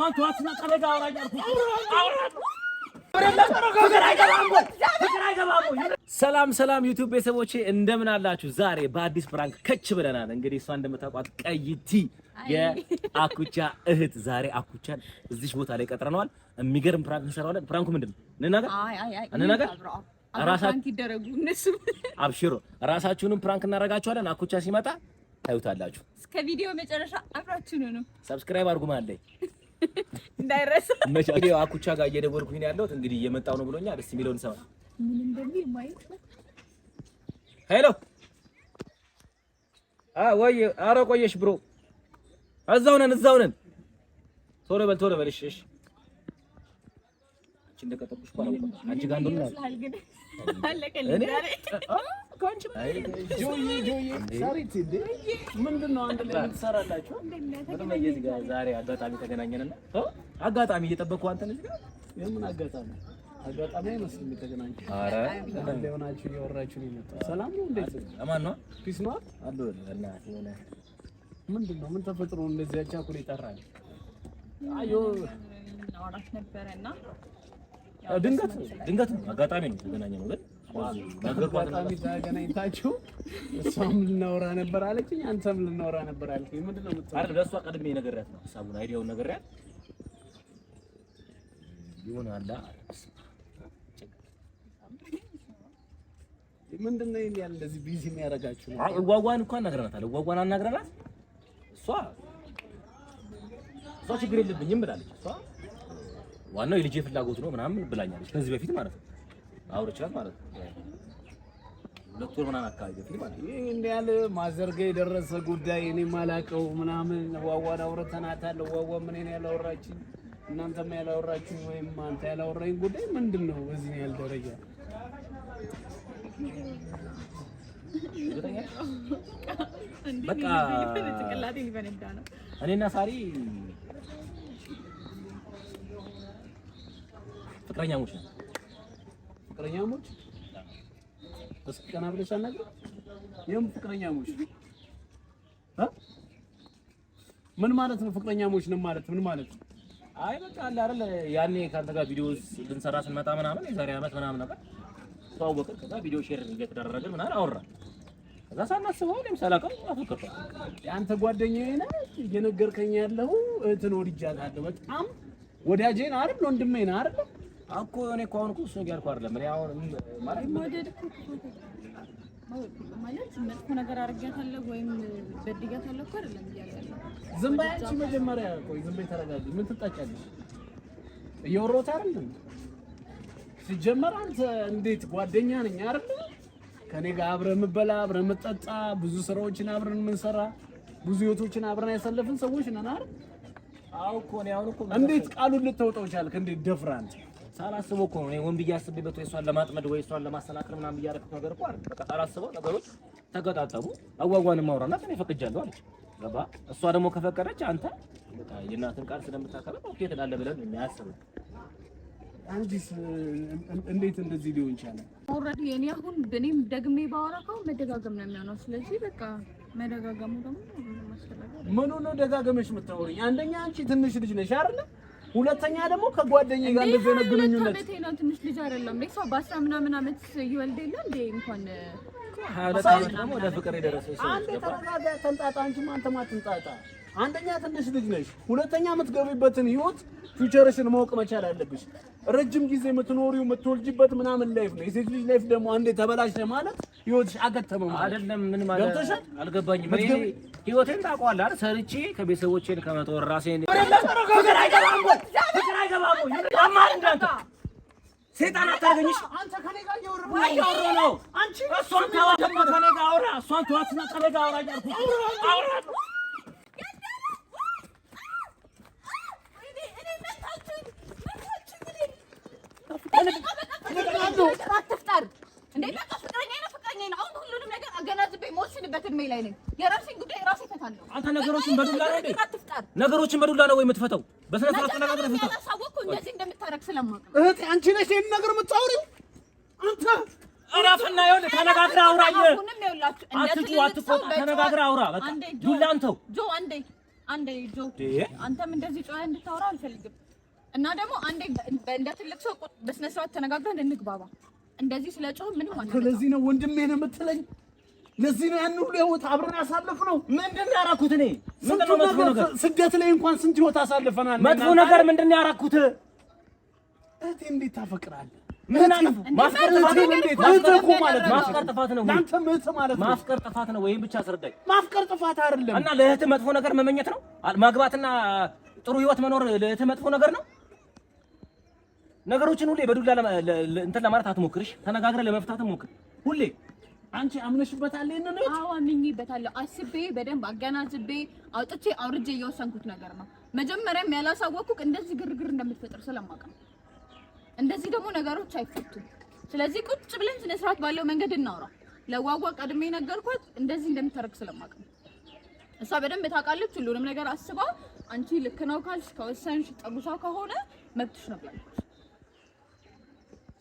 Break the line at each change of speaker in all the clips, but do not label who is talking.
እሷን ተዋትና ከለጋ አውራኝ አልኩ። ሰላም ዩቲዩብ ቤተሰቦቼ እንደምን አላችሁ? ዛሬ በአዲስ ፕራንክ ከች ብለናል። እንግዲህ እሷ እንደምታውቋት ቀይቲ የአኩቻ እህት ዛሬ አኩቻን እዚህ ቦታ ላይ ቀጥረናል። የሚገርም ፕራንክ እንሰራዋለን። ፕራንኩ ምንድነው? እንነጋገር ራሳችሁ ይደረጉ እነሱ አብሽሮ ራሳችሁንም ፕራንክ እናደርጋችኋለን። አኩቻ ሲመጣ ታዩታላችሁ። እስከ ቪዲዮ መጨረሻ አብራችሁ ነው። ሰብስክራይብ አድርጉ ማለት ላይ እንዳይረሳ። መቼም አኩቻ ጋር እየደወልኩኝ ነው ያለሁት። እንግዲህ እየመጣው ነው ብሎኛል። እስቲ የሚለውን ሰማ ምን እንደሚል ማየት ነው። ሄሎ ወይ ኧረ ቆየሽ ብሮ። እዛው ነን። ቶሎ በል እሺ። አንቺ እንደቀጠቁሽ ባለው አንቺ ጋር እንደሆነ አለቀልኝ ዛሬ ኮንች ጆይ ሳሪት ምንድነው አንድ ላይ የምትሰራላችሁ? ምንም እዚህ ጋር ዛሬ አጋጣሚ ተገናኘንና አጋጣሚ እየጠበቅኩ አንተን እዚህ ጋር የምን አጋጣሚ አይመስልም የተገናኘን። ኧረ እንደሆናችሁ እያወራችሁ ነው የመጣው። ሰላም ነው? እንዴት አማን ነው? ፒስ ነው አሉ እና የሆነ ምንድነው ምን ተፈጥሮ እንደዚህ ያቻኩል ይጠራል? አዮ አውራሽ ነበርና ድንገት አጋጣሚ ነው የተገናኘነው። ግን አጋጣሚ ተገናኝታችሁ እሷም ልናወራ ነበር አለችኝ፣ አንተም ልናወራ ነበር አልከኝ። ምንድነው የምትለው? አይደል ለእሷ ቀድሜ ነገርያት ነው ሐሳቡን አይዲያውን ነገርያት ይሆናል። ምንድነው ይሄን እንደዚህ ቢዚ የሚያደርጋችሁ? እጓጓን እንኳን አናግረናታል። እጓጓን አናግረናት እሷ ችግር የለብኝም ብላለች። እሷ ዋናው የልጄ ፍላጎት ነው ምናምን ብላኛለች። ከዚህ በፊት ማለት ነው አውርቻት ማለት ነው 2 ወር ምናምን አካባቢ በፊት ማለት ነው። ይሄ እንደ ያለ ማዘርጋ የደረሰ ጉዳይ እኔ ማላቀው ምናምን ዋዋን አውርተናታል። ዋዋ ምን እኔ ያላወራችኝ እናንተም ያላወራችሁ ወይም አንተ ያላወራኝ ጉዳይ ምንድነው? በዚህ ያህል ደረጃ በቃ ጭንቅላቴ ሊፈነዳ ነው። እኔና ሳሪ ፍቅረኛሞች ነን። ፍቅረኛሞች እስኪ ቀና ብለሽ አናግረው። የምን ፍቅረኛሞች ምን ማለት ነው? ፍቅረኛሞች ነን ማለት ምን ማለት ነው? አይ በቃ አለ አይደል ያኔ ካንተ ጋር ቪዲዮስ ልንሰራ ስንመጣ ምናምን የዛሬ አመት ምናምን ነበር ተዋወቅን። ከዛ ቪዲዮ ሼር እየተደረገን ምናምን አወራን። ከዛ ሳናስበው እኔም ሳላውቀው አፈቀርኩ። አንተ ጓደኛዬ ነህ እየነገርከኝ ያለው እህትን ወድጃታለሁ። በጣም ወዳጄ ነህ አይደል? ወንድሜ ነህ አይደል? እኮ እኔ እኮ አሁን እኮ እሱ እያልኩ አይደለም። እኔ አሁን ማለት መጥፎ ነገር አድርጌያታለሁ ወይም በድያታለሁ እኮ አይደለም እያለሁ። ዝም በይ አንቺ መጀመሪያ። ቆይ ዝም በይ ተረጋጊ። ምን ትጣጫለሽ? እያወራሁት አይደል? ሲጀመር አንተ እንዴት ጓደኛ ነኝ አይደል? ከኔ ጋር አብረን የምበላ አብረን የምጠጣ ብዙ ስራዎችን አብረን የምንሰራ ብዙ ህይወቶችን አብረን ያሳለፍን ሰዎች ነን አይደል? አው እኮ ነው አሁን እኮ እንዴት ቃሉን ልትወጣው ቻልክ? እንዴት ደፍራንት? ሳላስበው እኮ ነው እኔ ወንድ እያስብበት ወይ እሷን ለማጥመድ ወይ እሷን ለማሰናከል ምናምን እያደረኩት ነገር እኮ አይደል። በቃ ሳላስበው ነገሮች ተገጣጠሙ። አጓጓን ማውራና እኔ ፈቅጃለሁ አለች። ገባ? እሷ ደግሞ ከፈቀደች አንተ በቃ የእናትን ቃል ስለምታከብር ኦኬ ትላለህ ብለን የሚያስበው አንዲስ እንዴት እንደዚህ ሊሆን ይችላል? ኦልሬዲ እኔ አሁን በኔም ደግሜ ባወራው መደጋገም ነው የሚሆነው። ስለዚህ በቃ መደጋገሙ ደግሞ ማስተላለፍ ምን ነው ደጋገመሽ የምታወሪኝ? አንደኛ አንቺ ትንሽ ልጅ ነሽ አይደል? ሁለተኛ ደግሞ ከጓደኛዬ ጋር እንደዚህ ነው ግንኙነት ነው። ትንሽ ልጅ አይደለም ለሷ በ10 ምናምን አመት ይወልድ የለ እንዴ እንኳን ሀላታው ደግሞ ወደ ፍቅር የደረሰ ሰው አንተ ተረጋጋ። ተንጣጣ አንቺ ማንተ ማትንጣጣ። አንደኛ ትንሽ ልጅ ነሽ፣ ሁለተኛ የምትገቢበትን ህይወት ፊውቸርሽን ማወቅ መቻል አለብሽ። ረጅም ጊዜ የምትኖሪው የምትወልጂበት ምናምን ላይፍ ነው። የሴት ልጅ ላይፍ ደግሞ አንዴ ተበላሸ ማለት ህይወትሽ አገተመ ማለት አይደለም። ምን ማለት አልገባኝም። እኔ ህይወቴን ታውቀዋለህ አይደል? ሰርቼ ከቤተሰቦቼን ከመጦር ራሴን ፍቅር አይገባም ይማር እንዳንተ ሰይጣን አታርገኝሽ። አንተ ከኔ ጋር እያወራህ ነው። አንቺ እሷን ተዋትና ከኔ ጋር አውራ። እሷን ተዋትና ከኔ ጋር አውራ እያልኩ አውራ አትፍጠር እንዴ! በቃ ፍቅረኛዬ ነው። አሁን ሁሉንም ነገር አገናዝቤ የምወስንበት እድሜ ላይ ነኝ። የራሴን ጉዳይ ራሴ እፈታለሁ። አንተ ነገሮችን በዱላ ነው እንዴ? ነገሮችን በዱላ ነው ወይ የምትፈታው? በስነ ስርዓት ተነጋግረህ ፍታ። ታሳወቅኩ እንደዚህ እንደምታረግ ስለማውቅ እህቴ፣ አንቺ ነሽ ይሄን ነገር የምታወሪው? አንተ እራፍና ይኸውልህ ተነጋግረህ አውራኝ። አትጩ፣ አትቆጣ፣ ተነጋግረህ አውራ። በቃ ዱላ አንተው ጆ አንዴ
አንዴ ጆ አንተም እንደዚህ ጮኸ እንድታወራ አልፈልግም። እና ደግሞ አንዴ እንደ ትልቅ ሰው በስነ ስርዓት ተነጋግረን እንግባባ። እንደዚህ ስለጮህ ምንም ማለት ነው።
ለዚህ ነው ወንድሜ ነው የምትለኝ? ለዚህ ነው ያን ሁሉ ህይወት አብረን ያሳለፍነው?
ምንድን ነው ያደረኩት እኔ? ምንድን ነው መጥፎ ነገር?
ስደት ላይ እንኳን ስንት ህይወት አሳልፈናል።
መጥፎ ነገር ምንድን ነው ያደረኩት?
እህቴ እንዴት ታፈቅራለህ?
ምን አለፈ? ማፍቀር ጥፋት ነው።
ለአንተ ምህት ማለት ነው።
ማፍቀር ጥፋት ነው ወይም ብቻ አስረዳኝ።
ማፍቀር ጥፋት አይደለም።
እና ለእህትህ መጥፎ ነገር መመኘት ነው? ማግባትና ጥሩ ህይወት መኖር ለእህትህ መጥፎ ነገር ነው? ነገሮችን ሁሌ በዱላ እንትን ለማለት አትሞክርሽ። ተነጋግረህ ለመፍታት ሞክር ሁሌ።
አንቺ አምነሽበታል? ይሄንን ነው?
አዎ አምኜበታለሁ። አስቤ በደንብ አገናዝቤ አውጥቼ አውርጄ የወሰንኩት ነገር ነው። መጀመሪያም ያላሳወቅኩት እንደዚህ ግርግር እንደምትፈጥር ስለማውቅ ነው። እንደዚህ ደግሞ ነገሮች አይፈቱም። ስለዚህ ቁጭ ብለን ስነ ስርዓት ባለው መንገድ እናውራ። ለዋጓ ቀድሜ ነገርኳት እንደዚህ እንደምታረግ ስለማውቅ ነው። እሷ በደንብ ታውቃለች ሁሉንም ነገር አስባ። አንቺ ልክ ነው ካልሽ ከወሰንሽ ጠጉሳ ከሆነ መብትሽ ነው ብላለች።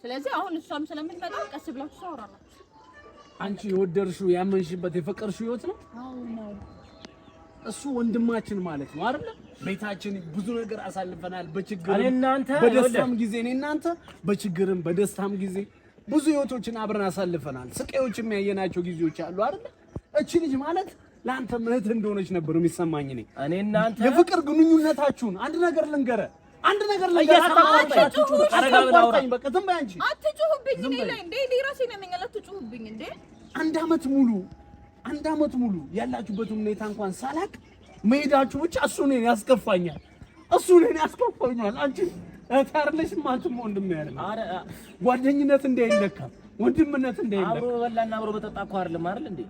ስለዚህ አሁን እሷም ስለምትመጣ ቀስ ብላችሁ ታወራላችሁ።
አንቺ የወደድሽው ያመንሽበት የፈቀርሽው ህይወት ነው?
አዎ ነው።
እሱ ወንድማችን ማለት ነው አይደል? ቤታችን ብዙ ነገር አሳልፈናል። በችግር
እናንተ
በደስታም ጊዜ እናንተ በችግርም በደስታም ጊዜ ብዙ ህይወቶችን አብረን አሳልፈናል። ስቃዮችም ያየናቸው ጊዜዎች አሉ አይደል? እቺ ልጅ ማለት ለአንተ እህት እንደሆነች ነበር የሚሰማኝ እኔ እናንተ የፍቅር ግንኙነታችሁን አንድ ነገር ልንገርህ በቃ ዝም በይ አንቺ።
አትጩህብኝ እኔ ላይ እንዴ ራሴ ነኝ ማለት አትጩህብኝ እንዴ።
አንድ አመት ሙሉ ያላችሁበትን ሁኔታ እንኳን ሳላቅ መሄዳችሁ ብቻ እሱ እኔን ያስከፋኛል። አንቺ እህት አይደለሽም? አንተም ወንድም ነህ አይደል? ጓደኝነት እንዳይለካ ወንድምነት እንዳይለካ
አብሮ በላና አብሮ በጠጣ እኮ አይደለም አይደል እንዴ?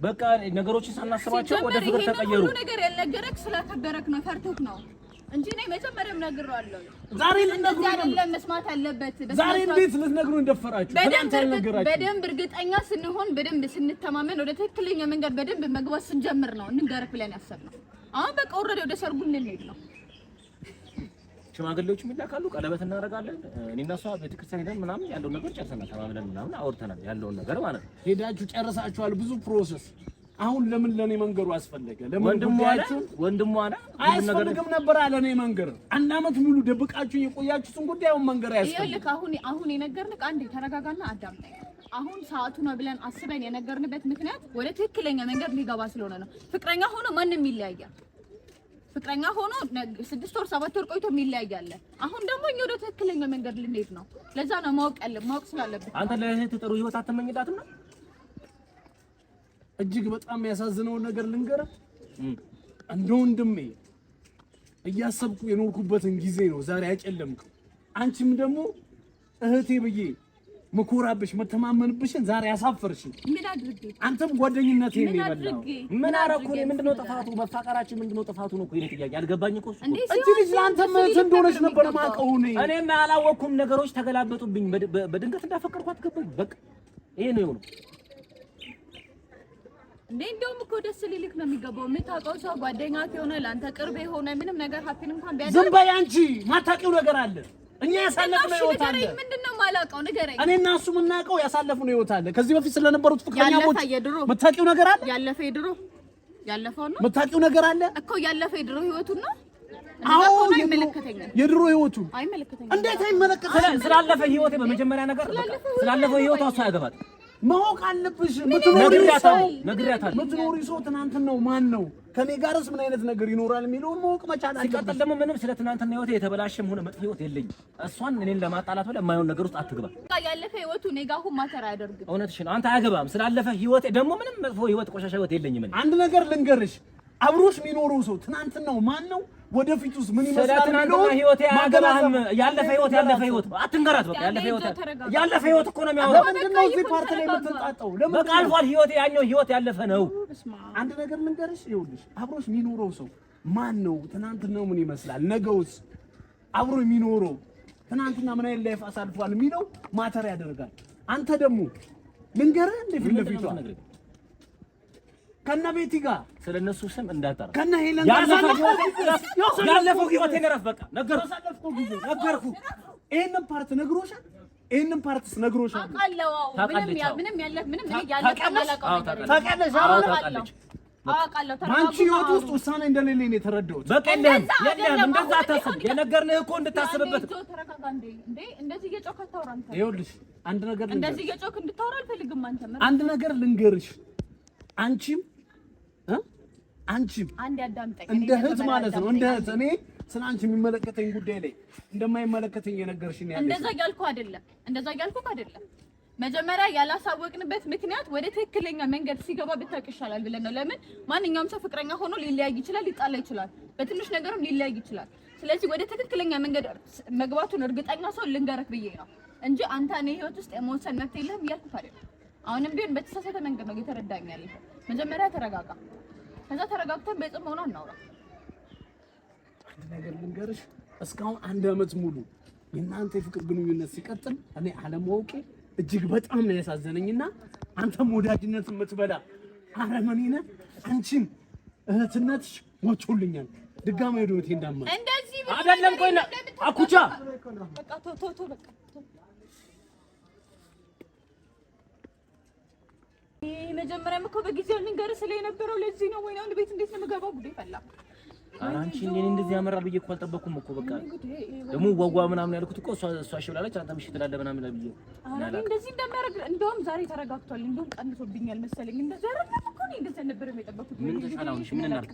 በቃ ነገሮችን ሳናስባቸው ወደ ፍቅር ተቀየሩ።
ሁሉ ነገር ያልነገረክ ስላከበረክ ነው፣ ፈርቶክ ነው እንጂ እኔ መጀመሪያም ነግሬዋለሁ።
ዛሬ ልትነግሩኝ
አይደለም መስማት አለበት።
ዛሬ እንዴት ልትነግሩኝ እንደፈራችሁ?
በደንብ እርግጠኛ ስንሆን በደንብ ስንተማመን ወደ ትክክለኛ መንገድ በደንብ መግባት ስንጀምር ነው እንንገርክ ብለን ያሰብነው። አሁን በቃ ኦልሬዲ ወደ ሰርጉ እንሄድ ነው።
ሽማግሌዎች ይላካሉ፣ ቀለበት እናደርጋለን። እኔና እሷ ቤተክርስቲያን ሄደን ምናምን ያለውን ነገር ጨርሰናል፣ ተማምነን ምናምን አውርተናል ያለውን ነገር ማለት ነው።
ሄዳችሁ ጨርሳችኋል ብዙ ፕሮሰስ። አሁን ለምን ለኔ መንገሩ አስፈለገ? ለምን
ወንድሟ
አያስፈልግም ነበር አለ እኔ መንገር። አንድ አመት ሙሉ ደብቃችሁ የቆያችሁትን ጉዳይ አሁን መንገር አያስፈልግም።
አሁን የነገርንህ አንዴ ተረጋጋና አዳምጠኝ። አሁን ሰዓቱ ነው ብለን አስበን የነገርንበት ምክንያት ወደ ትክክለኛ መንገድ ሊገባ ስለሆነ ነው። ፍቅረኛ ሆኖ ማንም ይለያያል። ፍቅረኛ ሆኖ 6 ወር 7 ወር ቆይቶ ይለያያል። አሁን ደግሞ እኛ ወደ ትክክለኛ መንገድ ልንሄድ ነው። ለዛ ነው ማወቅ ስላለብን።
አንተ ለእህት ጥሩ ህይወት አትመኝላትም ነው?
እጅግ በጣም ያሳዝነውን ነገር ልንገርህ። እንደ ወንድሜ እያሰብኩ የኖርኩበትን ጊዜ ነው ዛሬ ያጨለምከው። አንቺም ደግሞ እህቴ ብዬ መኮራብሽ መተማመንብሽን ዛሬ ያሳፈርሽኝ።
ምን አድርጌ?
አንተም ጓደኝነቴን ነው የበላው።
ምን አደረኩ? ምንድነው ጥፋቱ? መፋቀራችን ምንድነው ጥፋቱ ነው እኮ የኔ ጥያቄ። አልገባኝ እኮ
እቺ ልጅ ለአንተ ምን እንደሆነች ነበር ማውቀው እኔ።
እኔም አላወኩም። ነገሮች ተገላበጡብኝ። በድንገት እንዳፈቀርኳት ገባኝ። በቃ ይሄ ነው የሆነው።
እንደውም እኮ ደስ ሊልክ ነው የሚገባው። የምታውቀው ሰው ጓደኛህ የሆነ ለአንተ ቅርብ የሆነ ምንም ነገር ሀፒን እንኳን ቢያደርግ
ዝም በይ አንቺ። ማታውቂው ነገር አለ። እኛ ያሳለፍነው ህይወት አለ።
ምንድነው የማላውቀው? ንገረኝ።
እኔና እሱ የምናውቀው ያሳለፍነው ህይወት አለ። ከዚህ በፊት ስለነበሩት ፍቅረኛሞች የምታውቂው ነገር አለ።
ያለፈው ነው
የምታውቂው ነገር አለ
እኮ። ያለፈው የድሮ ህይወቱን ነው።
አዎ የድሮ ህይወቱ
አይመለከተኝም።
እንዴት አይመለከተኝም?
ስላለፈ ህይወቴ በመጀመሪያ ነገር ስላለፈው ህይወቱ እሷ ያገባት
ማወቅ አለብሽ። ምትኖሪ ሰው ትናንትና ነው ማን ነው ከኔ ጋርስ ምን አይነት ነገር ይኖራል የሚለውን ማወቅ መቻል አለብሽ።
ሲቀጥል ደግሞ ምንም ስለ ትናንትና ህይወቴ የተበላሸም ሆነ መጥፎ ህይወት የለኝም። እሷን እኔን ለማጣላት ብለህ የማይሆን ነገር ውስጥ አትግባ።
ያለፈ ህይወቱ እኔ ጋር አሁን ማተር አያደርግም።
እውነትሽ ነው። አንተ አያገባም። ስላለፈ ህይወቴ ደግሞ ምንም መጥፎ ህይወት ቆሻሻ ህይወት የለኝም።
አንድ ነገር ልንገርሽ፣ አብሮሽ የሚኖረው ሰው ትናንትናው ማን ነው ወደፊቱስ ምን ይመስላል?
ትናንትና ህይወቴ አያገባህም። ያለፈ ህይወት አትንገራት። በቃ ያለፈ ህይወት እኮ ነው የሚያወራው።
ለምንድን ነው እዚህ ፓርት ላይ የምትንጣጣው?
በቃ አልፏል ህይወቴ። ያኛው ህይወት ያለፈ ነው።
አንድ ነገር ልንገርሽ፣ ይኸውልሽ አብሮሽ የሚኖረው ሰው ማን ነው? ትናንትናው ምን ይመስላል? ነገውስ አብሮ የሚኖረው ትናንትና ምን አይነት ላይፍ አሳልፏል የሚለው ማተር ያደርጋል። አንተ ደግሞ ልንገርህ እንደ ፊት ለፊቷ ከነ ቤቲ ጋር
ስለነሱ ስም እንዳጠራ
ከነ ሄለን ጋር
ያለፈው ህይወቴን ረፍ በቃ ነገርኩ።
ይሄንን ፓርት ነግሮሻል? ይሄንን ፓርትስ ነግሮሻል?
ታውቃለች። አውቃለሁ።
አንቺ ህይወት ውስጥ ውሳኔ እንደሌለኝ ነው የተረዳሁት።
በቃ የለም እንደዛ አታስብ። የነገርንህ እኮ እንድታስብበት።
ተረጋጋ እንዴ እንደዚህ እየጮክ አታውራ አንተ።
ይኸውልሽ አንድ ነገር ልንገርሽ፣
እንደዚህ እየጮክ እንድታወራ አልፈልግም።
አንድ ነገር ልንገርሽ፣ አንቺም
አንድ ያዳምጠኝ
እንደ እህት ማለት ነው። እንደ እህት እኔ ስለ አንቺ የሚመለከተኝ ጉዳይ ላይ እንደማይመለከተኝ የነገርሽኝ ያለሽ
እንደዛ እያልኩህ አይደለም። መጀመሪያ ያላሳወቅንበት ምክንያት ወደ ትክክለኛ መንገድ ሲገባ ብታውቅ ይሻላል ብለን ነው። ለምን ማንኛውም ሰው ፍቅረኛ ሆኖ ሊለያይ ይችላል፣ ሊጣላ ይችላል፣ በትንሽ ነገርም ሊለያይ ይችላል። ስለዚህ ወደ ትክክለኛ መንገድ መግባቱን እርግጠኛ ሰው ልንገርህ ብዬ ነው እንጂ አንተ እኔ ህይወት ውስጥ የመወሰን መብት የለህም እያልኩህ አይደለም። አሁንም ቢሆን በተሳሳተ መንገድ ነው እየተረዳኝ ያለኸው። መጀመሪያ ተረጋጋ፣ ከዛ ተረጋግተን በጽሞና እናውራ።
አንድ ነገር ልንገርሽ፣ እስካሁን 1 ዓመት ሙሉ የእናንተ የፍቅር ግንኙነት ሲቀጥል እኔ አለማወቄ እጅግ በጣም ነው ያሳዘነኝና አንተም ወዳጅነት የምትበላ አረመኔ ነህ። አንቺም እህትነትሽ ሞቾልኛል። ድጋሚ ወደ ህይወቴ እንዳትመጪ
እንደዚህ
አይደለም። ቆይና አኩቻ
በቃ ቶ በቃ መጀመሪያም እኮ በጊዜው ልንገርህ ስለነበረው ለዚህ ነው። ወይኔ ቤት እንዴት ነው የምገባው? ጉዴ ፈላ።
አንቺ እኔ እንደዚህ ያመራል ብዬ እኮ አልጠበኩም እኮ። በቃ ደግሞ ዋዋ ምናምን ያልኩት እኮ እሷ እሺ ብላለች፣ አንተም እሺ ትላለህ ምናምን ብዬ
እንደዚህ እንደሚያደርግ እንደውም ዛሬ ተረጋግቷል። እንደውም ቀንሶብኛል መሰለኝ። እንደዚህ አይደለም እኮ ነው እንደዚህ ነበር የጠበኩት።
ምን ተሻላው? እሺ ምን እናድርግ?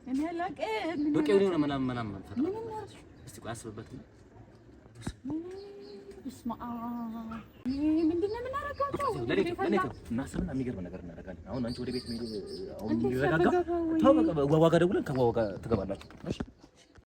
እኔ አላውቅም
በቃ ይሁን ምናምን እስቲ ቆይ አስብበት።
ምንድን ነው የምናደርጋቸው?
እናስብና የሚገርም ነገር እናደርጋለን። አሁን አንቺ ወደ ቤት መሄድ አሁን ይረጋጋ። ተው በቃ ዋጋ ደውለን ከዋጋ ትገባላችሁ። እሺ